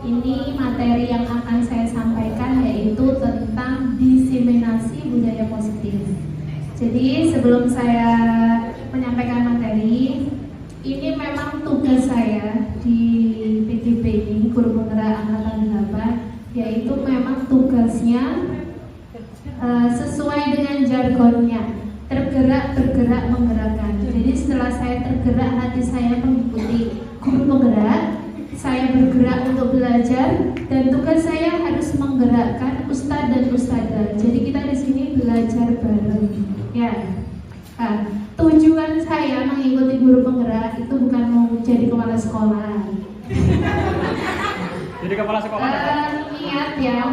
Ini materi yang akan saya sampaikan yaitu tentang diseminasi budaya positif. Jadi sebelum saya menyampaikan materi, ini memang tugas saya di PGP ini, Guru Penggerak Angkatan 8, yaitu memang tugasnya sesuai dengan jargonnya, tergerak, bergerak, menggerakkan. Jadi setelah saya tergerak, hati saya mengikuti guru penggerak, saya bergerak untuk belajar, dan tugas saya harus menggerakkan ustadz dan ustadzah. Jadi kita di sini belajar bareng. Ya. Nah, tujuan saya mengikuti guru penggerak itu bukan mau jadi kepala sekolah. Jadi kepala sekolah niat ya,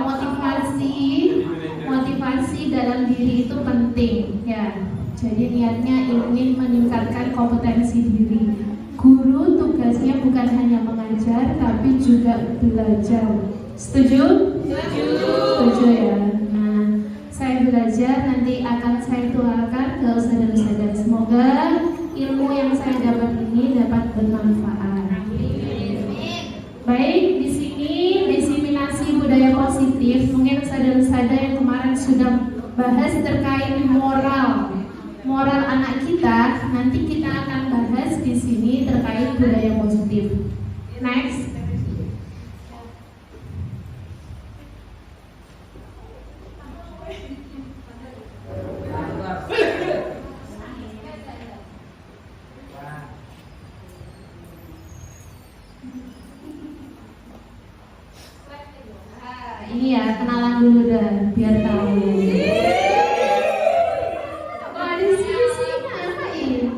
motivasi dalam diri itu penting ya. Jadi niatnya ingin meningkatkan kompetensi diri. Guru tugasnya bukan hanya mengajar tapi juga belajar. Setuju? Setuju ya. Nah, saya belajar, nanti akan saya tularkan ke ustadzah-ustadzah. Semoga ilmu yang saya dapat ini dapat bermanfaat. Baik, di sini diseminasi budaya positif. Mungkin ustadzah-ustadzah yang kemarin sudah bahas terkait moral anak kita. Nanti kita akan bahas di sini terkait budaya positif. Next. Ini ya, kenalan dulu dah, biar tahu. Kok di sini ngapain?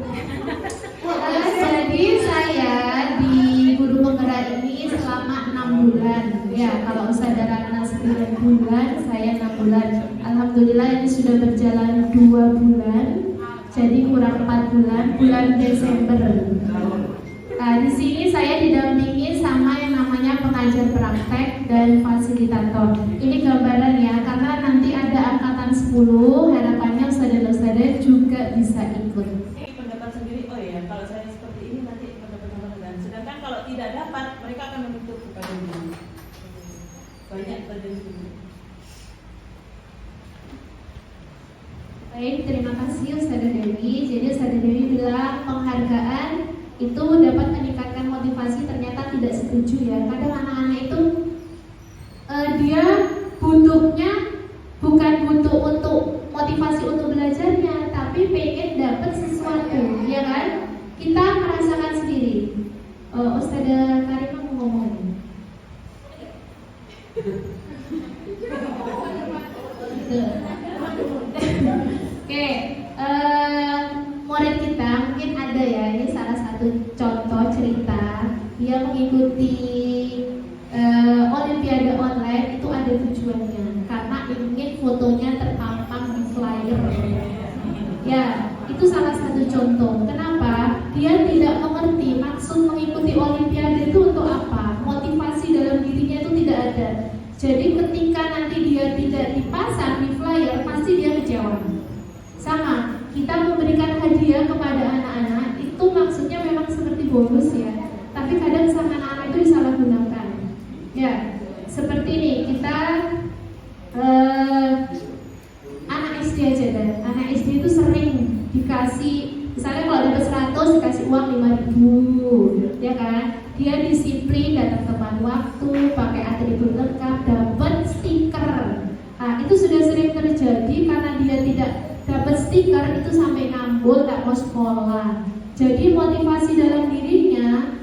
Jadi saya di guru penggerak ini selama 6 bulan. Ya, kalau ustadzah Rana 9 bulan, saya 6 bulan. Alhamdulillah ini sudah berjalan 2 bulan. Jadi kurang 4 bulan, bulan Desember. Nah, di sini saya didampingi sama yang namanya pengajar praktek dan fasilitator. Ini gambaran ya, karena nanti ada angkatan 10, harapannya ustadzah-ustadzah juga bisa ikut. Pendapat sendiri, oh ya, kalau saya seperti ini nanti pendapat teman-teman. Sedangkan kalau tidak dapat, mereka akan menuntut kepada diri. Banyak terjadi. Baik, terima kasih Ustadzah Dewi. Jadi Ustadzah Dewi bilang penghargaan itu dapat meningkatkan motivasi. Ternyata tidak setuju ya. Kadang anak-anak itu dia butuhnya bukan butuh untuk motivasi untuk belajarnya, tapi pengen dapat sesuatu, ya kan? Kita merasakan sendiri. Ustadzah Karimah mau ngomong. Oke, murid kita mungkin ada ya, ini salah satu contoh cerita. Dia mengikuti Olimpiade online, itu ada tujuannya karena ingin fotonya terpampang di flyer. Ya, itu salah satu contoh. Kenapa? Dia tidak mengerti maksud mengikuti Olimpiade itu untuk apa. Motivasi dalam dirinya itu tidak ada. Jadi ketika nanti dia tidak dipasang di flyer, pasti dia kecewa. Sama, kita memberikan hadiah kepada anak-anak itu maksudnya memang seperti bonus ya. Tapi kadang sama anak-anak itu disalahgunakan. Ya, seperti ini kita anak SD aja deh. Anak SD itu sering dikasih, misalnya kalau dapat 100 dikasih uang 5.000, ya kan? Dia disiplin, datang tepat waktu, pakai atribut lengkap, dapat stiker. Nah, itu sudah sering terjadi karena dia tidak dapat stiker, itu sampai ngambul, tak mau sekolah. Jadi motivasi dalam dirinya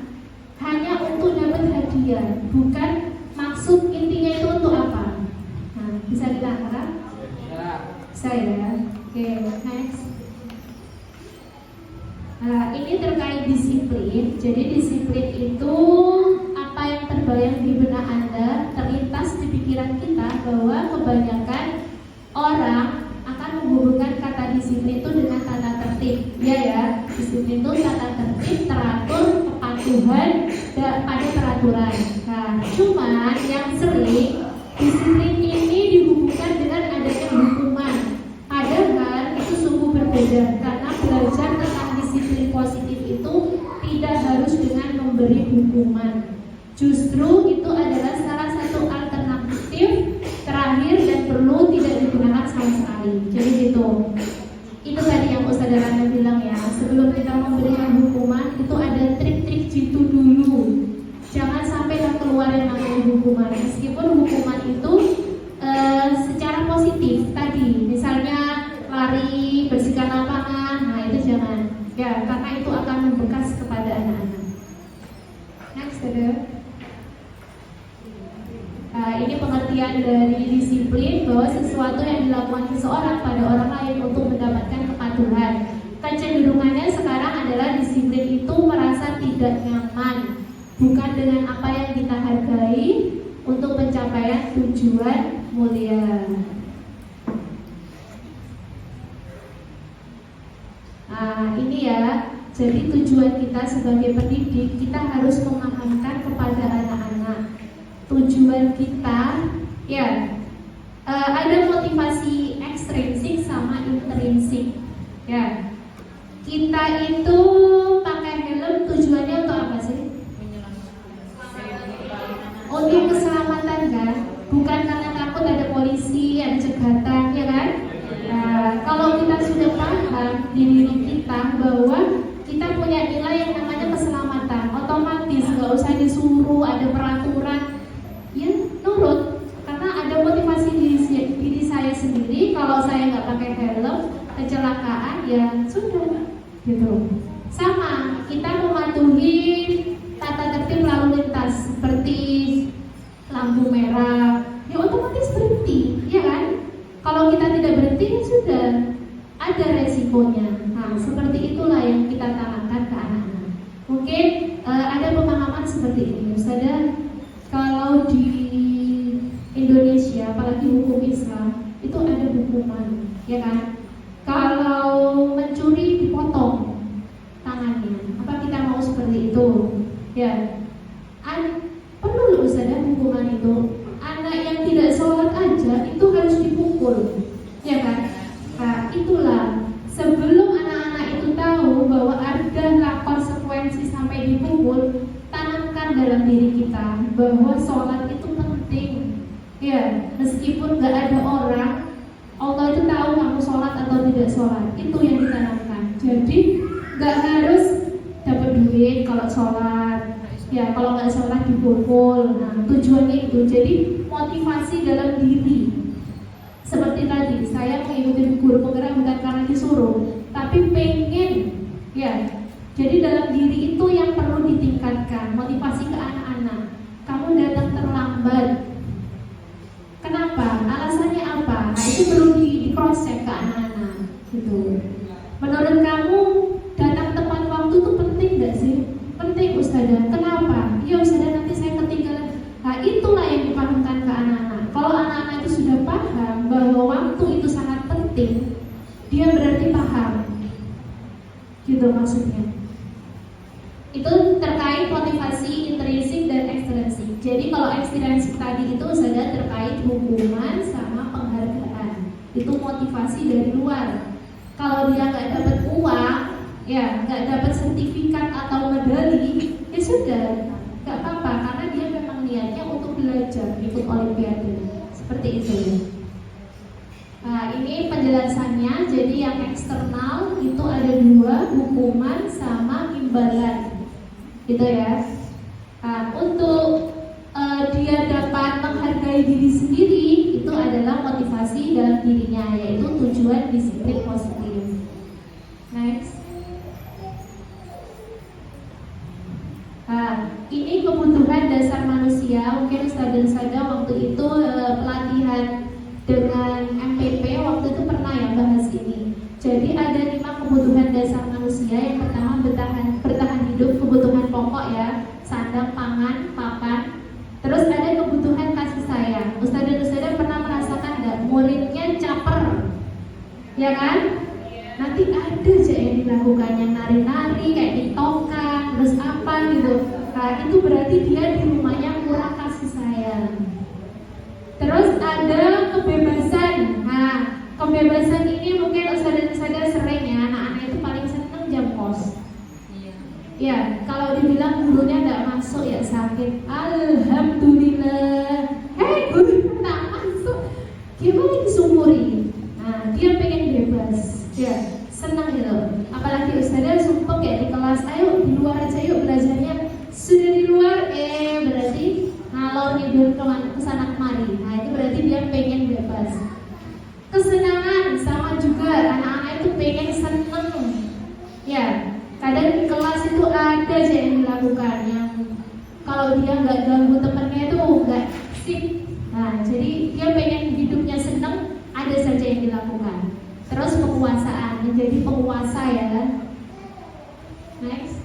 hanya untuk dapat hadiah, bukan maksud intinya itu untuk apa. Nah, bisa ditangkap? Bisa ya? Oke, next. Nah, ini terkait disiplin. Jadi disiplin itu apa yang terbayang di benak Anda, terlintas di pikiran kita bahwa kebanyakan orang akan menghubungkan kata disiplin itu dengan tata tertib. Ya, disiplin itu tata tertib, teratur, kepatuhan pada peraturan. Nah, cuman yang sering disiplin ini dihubungkan dengan adanya hukuman. Padahal itu sungguh berbeda, karena belajar tentang disiplin positif itu tidak harus dengan memberi hukuman. Justru itu adalah impulsif tadi, misalnya lari, bersihkan lapangan, nah itu jangan ya, karena itu akan membekas kepada anak-anak. Next ada. Ini pengertian dari disiplin, bahwa sesuatu yang dilakukan seseorang pada orang lain untuk mendapatkan kepatuhan. Kecenderungannya sekarang adalah disiplin itu merasa tidak nyaman, bukan dengan apa yang kita hargai untuk pencapaian tujuan mulia. Nah ini ya, jadi tujuan kita sebagai pendidik, kita harus memahamkan kepada anak-anak tujuan kita ya, ada motivasi ekstrinsik sama intrinsik ya. Kita itu pakai helm tujuannya untuk apa sih? Untuk keselamatan kan, bukan karena takut ada polisi, ada cegatan ya kan. Kalau kita sudah paham di diri kita bahwa kita punya nilai yang namanya keselamatan, otomatis nggak usah disuruh ada peraturan, ya nurut, karena ada motivasi diri saya sendiri. Kalau saya nggak pakai helm, kecelakaan ya sudah gitu. Sama kita mematuhi tata tertib lalu lintas seperti lampu merah, ya otomatis berhenti, ya kan? Kalau kita tidak berhenti ya sudah ada resikonya. Nah seperti itulah yang kita tanamkan ke anak-anak. Mungkin ada pemahaman seperti ini, Ustazah. Kalau di Indonesia, apalagi hukum Islam, itu ada hukuman, ya kan? Kalau mencuri dipotong tangannya. Apa kita mau seperti itu? Ya, perlu loh Ustazah hukuman itu. Anak yang tidak sholat aja itu harus dipukul, ya kan? Nah, itulah sebelum anak-anak itu tahu bahwa ada konsekuensi sampai dipukul, tanamkan dalam diri kita bahwa sholat itu penting. Ya, meskipun gak ada orang, Allah itu tahu kamu sholat atau tidak sholat. Itu yang ditanamkan. Jadi gak harus dapat duit kalau sholat. Ya, kalau nggak sholat dipukul. Nah, tujuannya itu. Jadi motivasi dalam diri. Seperti tadi, saya mengikuti guru penggerak bukan karena disuruh, tapi pengen. Ya, jadi dalam diri itu yang perlu ditingkatkan. Motivasi ke anak-anak. Kamu datang terlambat. Kenapa? Alasannya apa? Nah, itu perlu di cross check ke anak-anak. Gitu. Menurut kamu datang tepat waktu itu penting nggak sih? Penting Ustazah. Kenapa? Ya Ustazah, nanti saya ketinggalan. Nah itulah yang dipahamkan ke anak-anak. Kalau anak-anak itu sudah paham bahwa waktu itu sangat penting, dia berarti paham. Gitu maksudnya. Itu terkait motivasi intrinsik dan ekstrinsik. Jadi kalau ekstrinsik tadi itu Ustazah terkait hukuman sama penghargaan. Itu motivasi dari luar. Kalau dia nggak dapat uang, ya nggak dapat sertifikat atau medali, ya sudah nggak apa-apa, karena dia memang niatnya untuk belajar, ikut olimpiade, seperti itu. Nah ini penjelasannya. Jadi yang eksternal itu ada dua, hukuman sama imbalan, gitu ya. Nah, untuk dia dapat menghargai diri sendiri, itu adalah motivasi dalam dirinya, yaitu tujuan disiplin positif. Next. Nah, ini kebutuhan dasar manusia. Mungkin Ustazah waktu itu pelatihan dengan MPP waktu itu pernah ya bahas ini. Jadi ada 5 kebutuhan dasar manusia. Yang pertama bertahan hidup, kebutuhan pokok ya, sandang, pangan, papan. Terus ada kebutuhan kasih sayang. Ustazah pernah merasakan nggak muridnya caper, ya kan? Nanti ada aja yang dilakukan, yang nari-nari kayak tiktokan, terus apa gitu. Nah itu berarti dia di rumahnya kurang kasih sayang. Terus ada kebebasan. Nah kebebasan ini mungkin Ustazah sering ya, anak-anak itu paling seneng jam kos. Ya kalau dibilang gurunya nggak masuk ya sakit. Alhamdulillah. Hei guru nggak masuk, gimana disumuri? Nah dia pengen bebas. Ya, senang gitu. Apalagi Ustazah sumpah kayak di kelas, ayo di luar aja yuk belajarnya. Sudah di luar, berarti ngalor ngidul kesana kemari. Nah itu berarti dia pengen bebas. pengen seneng. Ya, kadang di kelas itu ada aja yang dilakukan yang kalau dia nggak ganggu temennya itu nggak sip. Nah, jadi dia pengen hidupnya seneng, ada saja yang dilakukan. Terus penguasaan, menjadi penguasa ya. Next.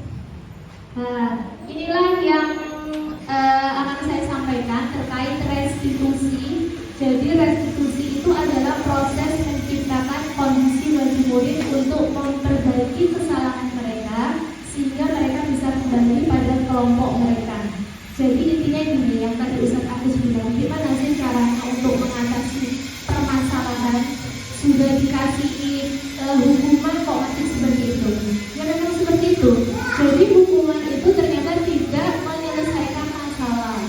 Nah, inilah yang akan saya sampaikan terkait restitusi. Jadi restitusi itu adalah proses menciptakan kondisi bagi murid untuk memperbaiki kesalahan mereka sehingga mereka bisa kembali pada kelompok mereka. Jadi intinya gini, yang tadi Ustaz Agus bilang, gimana sih caranya untuk mengatasi permasalahan? Sudah dikasih hukuman kok masih seperti itu? Ya memang seperti itu. Jadi hukuman itu ternyata tidak menyelesaikan masalah.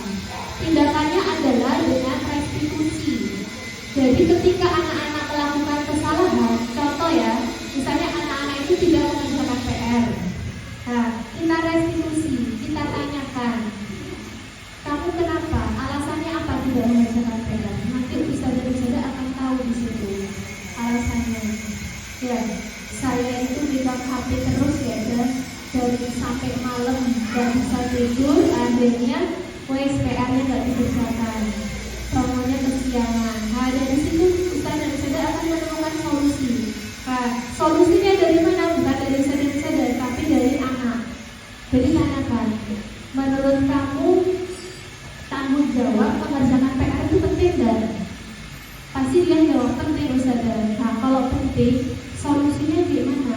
Tindakannya adalah dengan restitusi. Jadi ketika anak-anak melakukan kesalahan, contoh ya, misalnya anak-anak itu tidak mengerjakan PR. Nah, kita restitusi, kita tanyakan, kamu kenapa? Alasannya apa tidak mengerjakan PR? Nanti ustazah akan tahu di situ alasannya. Ya, saya itu pegang HP terus ya, dan dari sampai malam nggak bisa tidur, akhirnya PR-nya nggak dikerjakan, promonya kesiangan. Nah, dari situ ustazah akan menemukan solusi. Nah, solusinya dari mana? Bukan dari ustazah, tapi dari anak. Jadi tanyakan, menurut kamu tanggung jawab mengerjakan PR itu penting dan pasti dia jawab penting ustazah. Nah, kalau penting solusinya gimana?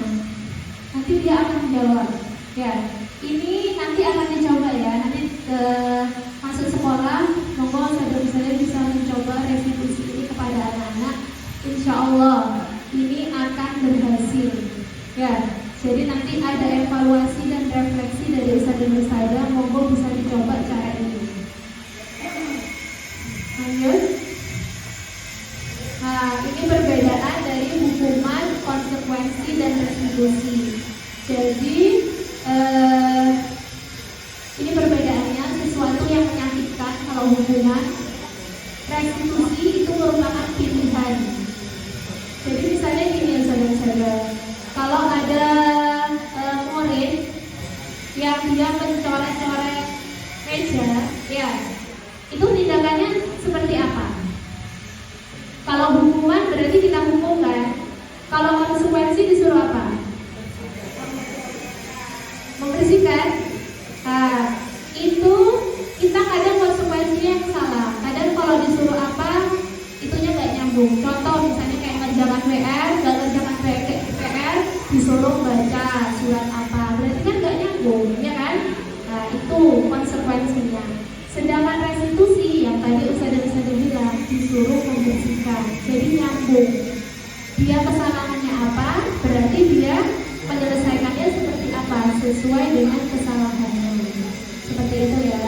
Nanti dia akan jawab. Ya, ini nanti akan dicoba ya. Nanti masuk sekolah, monggo ustazah bisa mencoba restitusi ini kepada anak-anak. Insya Allah ini akan berhasil. Ya, jadi nanti ada evaluasi dan refleksi dari ustazah. Monggo bisa dicoba cara ini. Lanjut. Nah, ini perbedaan dari hukuman, konsekuensi, dan restitusi. Jadi ini perbedaannya, sesuatu yang menyakitkan kalau hukuman, restitusi itu merupakan pilihan. Jadi misalnya gini ya saudara-saudara, kalau ada murid yang dia mencoret-coret meja, ya itu tindakannya seperti apa? Kalau hukuman berarti kita hukum kan? Kalau konsekuensi disuruh apa? Membersihkan. Nah, itu kita kadang konsekuensinya yang salah. Kadang kalau disuruh apa, itunya nggak nyambung. Contoh misalnya kayak ngerjakan PR, nggak ngerjakan PR, disuruh baca surat apa, berarti kan nggak nyambung, ya kan? Nah, itu konsekuensinya. Sedangkan restitusi yang tadi ustazah bilang disuruh membersihkan, jadi nyambung. Dia kesalahannya apa, berarti dia menyelesaikannya seperti apa, sesuai dengan kesalahannya. Seperti itu ya.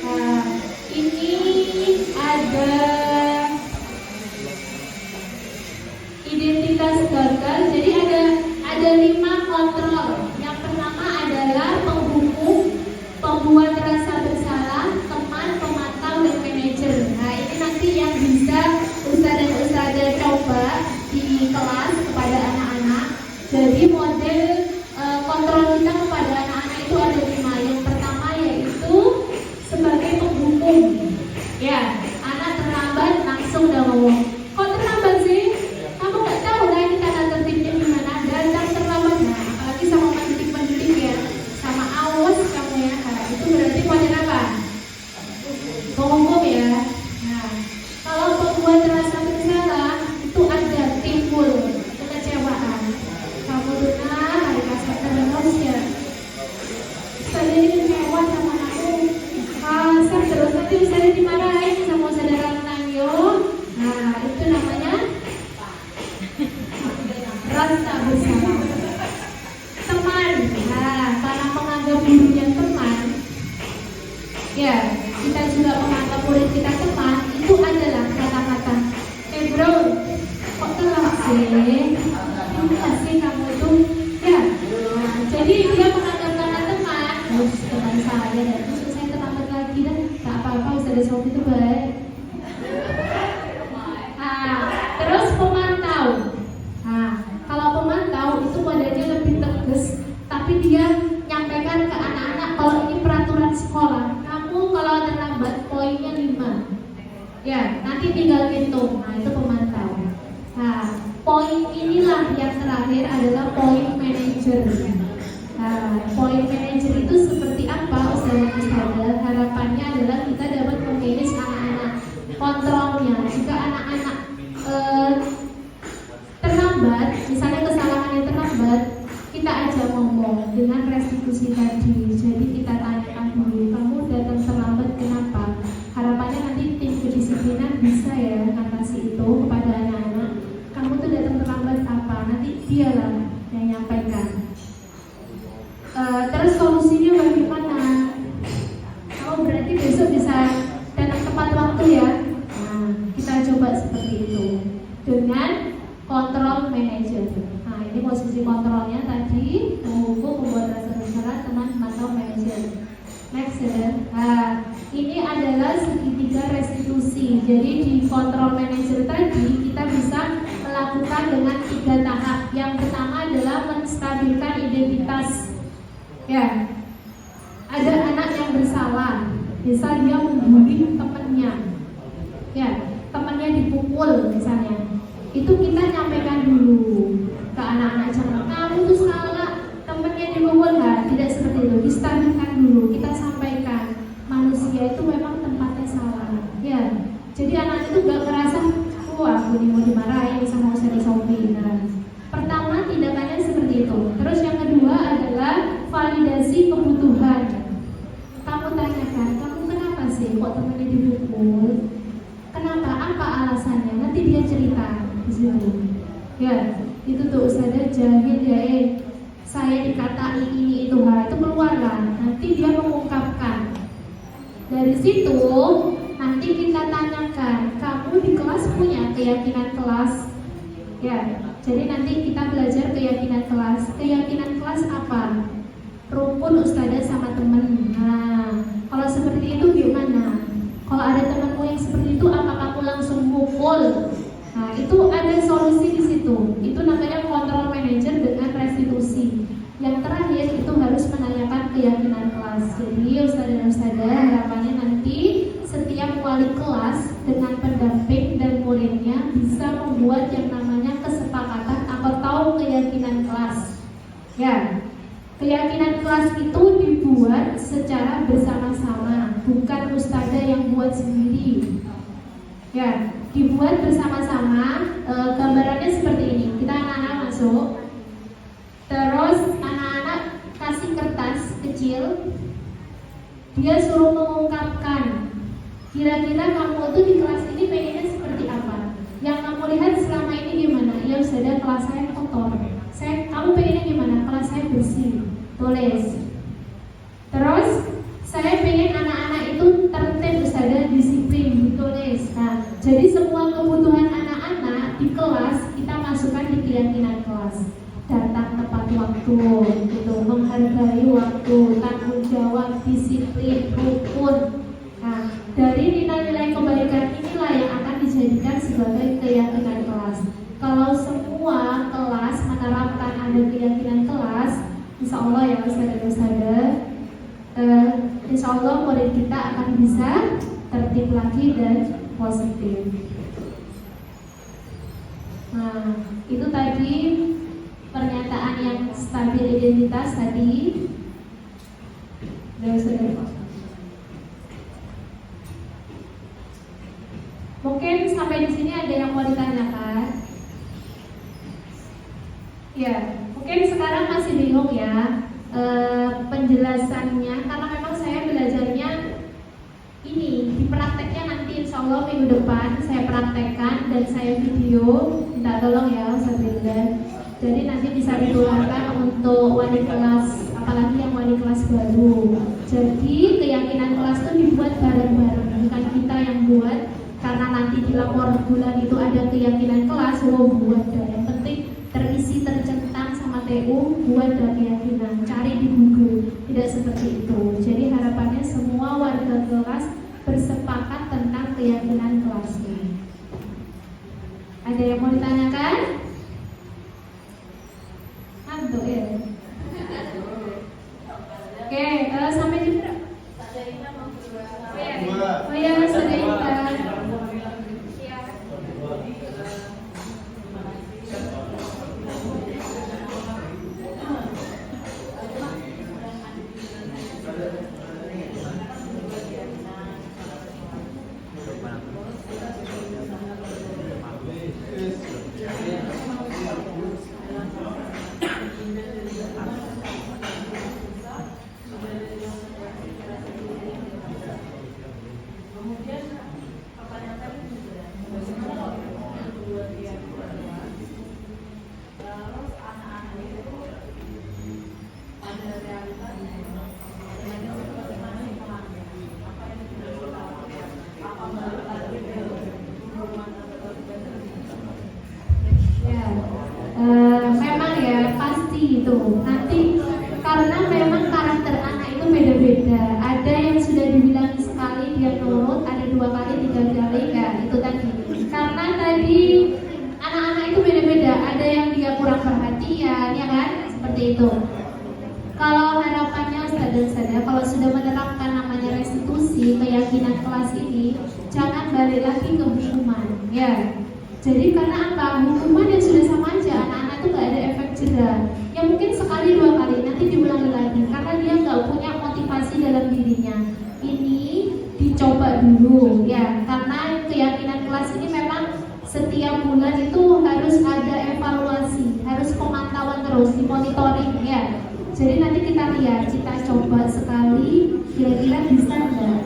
Nah, ini ada identitas gagal. Jadi ada 5 kontrol. Yang pertama adalah penghukum, pembuat rasa bersalah, teman, pemantau, dan manajer. Nah, ini nanti yang bisa ustazah coba di kelas kepada anak-anak. Jadi model kontrol kita kepada anak-anak itu ada 5. Yang pertama yaitu sebagai penghukum. Ya, anak terlambat langsung udah ngomong, kok terlambat sih? Kamu nggak tahu kan ini tata tertibnya gimana? Datang terlambat. Nah, apalagi sama pendidik-pendidik ya, sama awas kamu ya. Nah, itu berarti model apa? Penghukum ya. Nah, kalau pembuat rasa bersalah itu ada timbul kekecewaan. Kamu benar hari kasar terus ya. Saya ini kecewa sama aku. Kasar terus, nanti saya dimarahin sama saudara menangyo. Nah, itu namanya rasa bersalah. Teman, nah karena menganggap dirinya teman, ya kita juga menganggap murid kita teman, itu adalah kata-kata, bro, kok telat sih? Gimana sih kamu itu? Ya, nah, jadi dia menganggap karena teman, teman saya dan terus saya terlambat lagi dan tak apa-apa. Ustazah Sofi itu baik. Nah, terus pemantau. Nah, kalau pemantau itu wadahnya lebih tegas, tapi dia nyampaikan ke anak-anak kalau ini peraturan sekolah. Kamu kalau terlambat poinnya 5. Ya, nanti tinggal hitung. Nah, itu pemantau. Nah, poin inilah yang terakhir adalah poin manager. Nah, poin manager itu seperti apa, Ustazah? Harapannya adalah kita dapat memanage anak-anak, kontrolnya. Jika anak-anak terlambat, misalnya kesalahannya terlambat, kita ajak ngomong dengan restitusi tadi. Jadi kita tanyakan dulu, kamu datang terlambat kenapa? Harapannya nanti tim kedisiplinan bisa ya ngatasi itu kepada anak-anak. Kamu tuh datang terlambat apa? Nanti dialah yang nyampaikan. Terus solusinya bagaimana? Kamu berarti besok bisa datang tepat waktu ya? Nah, kita coba seperti itu dengan kontrol manager. Nah, ini posisi kontrolnya tadi, menghubung, membuat rasa bersalah, teman atau manager. Next ya. Nah, ini adalah segitiga restitusi. Jadi di kontrol manager tadi kita bisa melakukan dengan 3 tahap. Yang pertama adalah menstabilkan identitas. Ya, ada anak yang bersalah, misal dia membuli temannya, ya, temannya dipukul misalnya, itu kita nyampaikan dulu ke anak-anak, jangan kamu tuh salah, temannya dipukul, nah, tidak seperti itu, distabilkan dulu, kita sampaikan manusia itu memang tempatnya salah, ya, jadi anak itu gak merasa, wah aku mau dimarahin sama Ustazah Sofi. Nah, pertama tindakannya seperti itu. Terus yang kedua adalah validasi kebutuhan. Kamu tanyakan, kamu kenapa sih kok temannya dipukul? Kenapa? Apa alasannya? Nanti dia cerita di situ. Ya, itu tuh Ustazah jahil ya, saya dikatai ini itu, itu keluar kan. Nanti dia mengungkapkan. Dari situ nanti kita tanyakan, kamu di kelas punya keyakinan kelas? Ya, jadi nanti kita belajar keyakinan kelas. Keyakinan kelas apa? Rukun Ustazah sama teman. Nah, kalau seperti itu gimana? Kalau ada temanmu yang seperti itu, apa kamu langsung mukul? Nah, itu ada solusi di situ. Itu namanya kontrol manager dengan restitusi. Yang terakhir itu harus menanyakan keyakinan kelas. Jadi Ustazah harapannya nanti setiap wali kelas dengan pendamping dan muridnya bisa membuat yang namanya kesepakatan atau tahu keyakinan kelas. Ya, keyakinan kelas itu dibuat secara bersama-sama, bukan Ustazah yang buat sendiri. Ya, dibuat bersama-sama. Gambarannya seperti ini. Kita anak-anak masuk, terus anak-anak kasih kertas kecil, dia suruh mengungkapkan kira-kira kamu tuh di kelas ini pengennya seperti apa? Yang kamu lihat selama ini gimana? Ya Ustazah, kelas saya kotor. Kamu pengennya gimana? Kelas saya bersih. Tulis. Terus saya pengen anak-anak itu tertib Ustazah, disiplin. Ditulis. Nah, jadi semua kebutuhan anak-anak di kelas kita masukkan di keyakinan kelas. Datang tepat waktu, gitu, menghargai waktu, tanggung jawab, disiplin, rukun. Nah, dari nilai-nilai kebaikan inilah yang akan dijadikan sebagai keyakinan kelas. Kalau semua kelas menerapkan ada keyakinan kelas, insya Allah ya Ustazah, insya Allah murid kita akan bisa tertib lagi dan positif. Nah, itu tadi pernyataan yang stabil identitas tadi. Mungkin sampai di sini ada yang mau ditanyakan? Ya, mungkin sekarang masih bingung ya penjelasannya, karena memang saya belajarnya ini di prakteknya nanti insya Allah minggu depan saya praktekkan dan saya video, minta tolong ya Ustazah. Jadi nanti bisa ditularkan untuk wali kelas, apalagi yang wali kelas baru. Jadi keyakinan kelas itu dibuat bareng-bareng, bukan kita yang buat. Karena nanti di lapor bulan itu ada keyakinan kelas, buat dah. Yang penting terisi tercentang sama TU, buat dah keyakinan. Cari di Google, tidak seperti itu. Jadi harapannya semua warga kelas bersepakat Mau ditanyakan? Ngantuk ya? Oke, sampai jam berapa? Oh ya, sudah Intan. Iya. Ya, memang ya pasti itu. Nanti karena memang karakter anak itu beda-beda. Ada yang sudah dibilangi sekali dia nurut, ada 2 kali, 3 kali, ya itu tadi. Karena tadi anak-anak itu beda-beda. Ada yang dia kurang perhatian, ya kan? Seperti itu. Kalau harapannya Ustaz dan Sada, kalau sudah menerapkan namanya restitusi keyakinan kelas ini, jangan balik lagi ke hukuman, ya. Jadi karena apa? Hukuman yang sudah sama aja, anak-anak itu nggak ada efek jerah. Ya mungkin sekali 2 kali, nanti diulangi lagi karena dia nggak punya motivasi dalam dirinya. Ini dicoba dulu, ya. Karena keyakinan kelas ini memang setiap bulan itu harus ada evaluasi, harus pemantauan terus, dimonitoring, ya. Jadi nanti kita lihat, kita coba sekali, kira-kira bisa nggak?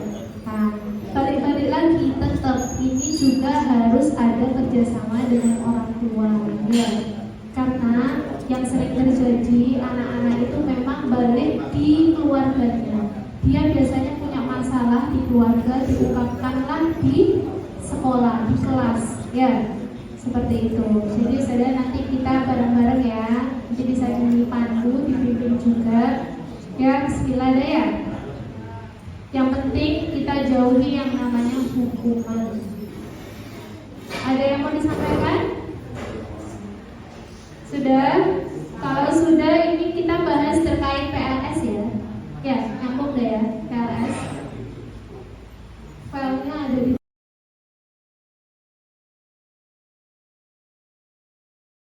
Nah, balik-balik lagi, tetap ini juga harus ada kerjasama dengan orang tua, ya. Karena yang sering terjadi anak-anak itu memang balik di keluarganya. Dia biasanya punya masalah di keluarga, diungkapkanlah di sekolah, di kelas, ya. Seperti itu. Jadi saudara nanti kita bareng-bareng ya. Nanti bisa dipandu, dibimbing juga. Ya, bismillah deh ya. Yang penting kita jauhi yang namanya hukuman.